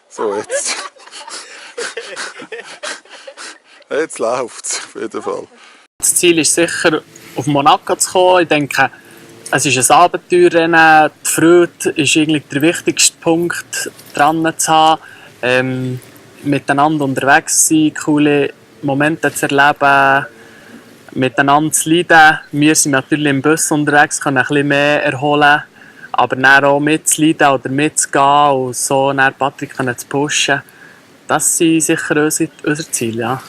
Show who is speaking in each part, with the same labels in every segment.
Speaker 1: So, jetzt. Jetzt läuft es auf jeden Fall.
Speaker 2: Das Ziel ist sicher, auf Monaco zu kommen. Ich denke, es ist ein Abenteuerrennen. Die Freude ist eigentlich der wichtigste Punkt, dran zu haben. Miteinander unterwegs zu sein, coole Momente zu erleben, miteinander zu leiden. Wir sind natürlich im Bus unterwegs, können ein bisschen mehr erholen. Aber dann auch mitzuleiden oder mitzugehen und so dann Patrick zu pushen, das sind sicher unsere Ziele. Ja.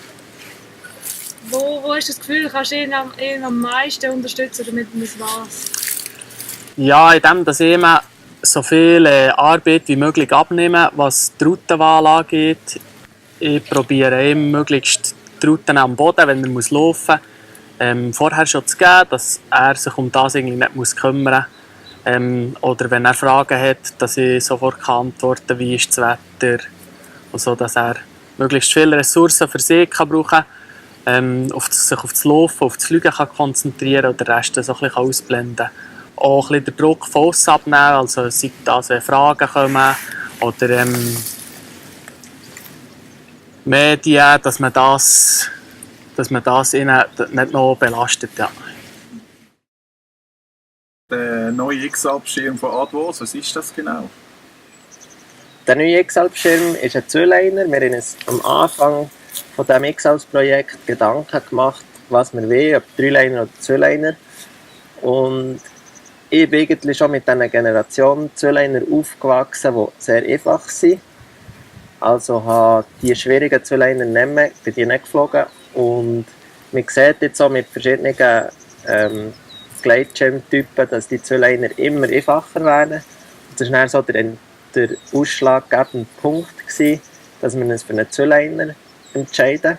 Speaker 3: Wo hast du das Gefühl, kannst du ihn am meisten unterstützen, damit es was?
Speaker 2: Ja, indem dass ich immer so viel Arbeit wie möglich abnehmen, was die Routenwahl angeht. Ich probiere immer möglichst die Routen am Boden, wenn er laufen muss, vorher schon zu geben, dass er sich um das irgendwie nicht kümmern muss. Oder wenn er Fragen hat, dass ich sofort antworten kann, wie ist das Wetter. Und so, dass er möglichst viele Ressourcen für sich brauchen kann, sich auf das Laufen, auf das Fliegen kann konzentrieren und den Rest so ein bisschen ausblenden kann. Auch ein bisschen den Druck von aussen abnehmen, also sei das, wenn Fragen kommen oder Medien, dass man das ihnen nicht noch belastet. Ja.
Speaker 4: Der neue X-Alp-Schirm von Advos, was ist das genau?
Speaker 5: Der neue X-Alp-Schirm ist ein Zweiliner. Wir haben uns am Anfang von diesem X-Alp-Projekt Gedanken gemacht, was wir wollen, ob Dreiliner oder Zweiliner. Und ich bin eigentlich schon mit dieser Generation Zweiliner aufgewachsen, die sehr einfach sind. Also habe die schwierigen Zweiliner nicht mehr, bin die nicht geflogen. Und man sieht jetzt auch mit verschiedenen Gleitschirmtypen, dass die Zweiliner immer einfacher werden. Das war dann so der ausschlaggebende Punkt gewesen, dass wir uns für einen Zweiliner entscheiden.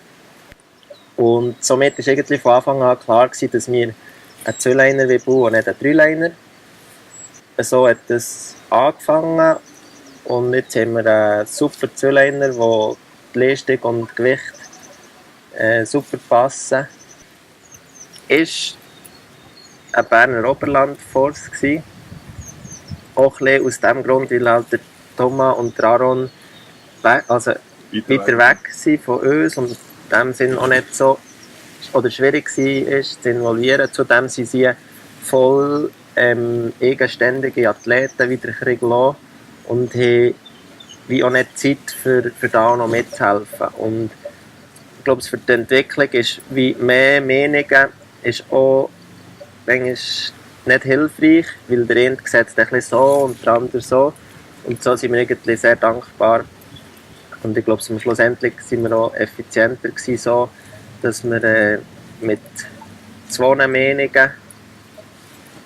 Speaker 5: Und somit war eigentlich von Anfang an klar gewesen, dass wir einen Zweiliner bauen und nicht einen Dreiliner. So hat es angefangen und jetzt haben wir einen super Zweiliner, wo die Leistung und Gewicht super passen. Ist ein Berner Oberland-Force gsi. Auch ein aus dem Grund, weil halt der Thomas und der Aaron weiter weg sind von uns und in dem Sinn auch nicht so oder schwierig war, zu involvieren. Zudem sind sie voll eigenständige Athleten wie der Krieg lassen und haben wie auch nicht Zeit für da noch mitzuhelfen. Und ich glaube, für die Entwicklung ist wie mehr Meinungen ist auch manchmal nicht hilfreich, weil der eine sieht es ein bisschen so und der andere so. Und so sind wir eigentlich sehr dankbar. Und ich glaube, schlussendlich sind wir auch effizienter gewesen, so, dass wir mit 2 Meinungen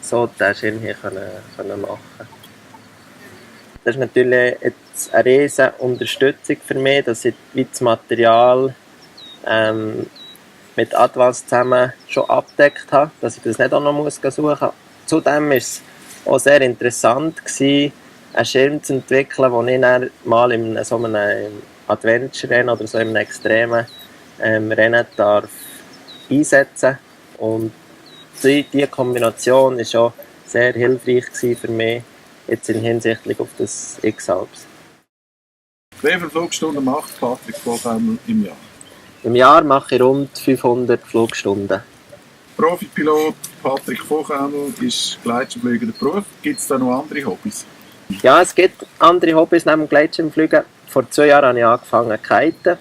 Speaker 5: so den Schirm hier können machen. Das ist natürlich jetzt eine riesige Unterstützung für mich, dass ich das Material mit Advos zusammen schon abgedeckt habe, dass ich das nicht auch noch suchen muss. Zudem war es auch sehr interessant, einen Schirm zu entwickeln, den ich dann mal in so einem Adventure-Rennen oder so einem extremen Rennen darf einsetzen. Und diese Kombination war auch sehr hilfreich für mich, jetzt in Hinsicht auf das X-Alps.
Speaker 4: Wie viele Flugstunden macht Patrick Vogel im Jahr?
Speaker 5: Im Jahr mache ich rund 500 Flugstunden.
Speaker 4: Profipilot Patrick Vogel ist Gleitschirmflieger Beruf. Gibt es da noch andere Hobbys?
Speaker 5: Ja, es gibt andere Hobbys neben dem Gleitschirmfliegen. Vor 2 Jahren habe ich angefangen zu kiten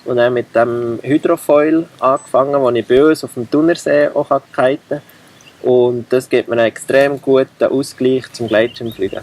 Speaker 5: und dann mit dem Hydrofoil angefangen, wo ich bei uns auf dem Thunersee auch kiten kann. Und das gibt mir einen extrem guten Ausgleich zum Gleitschirmfliegen.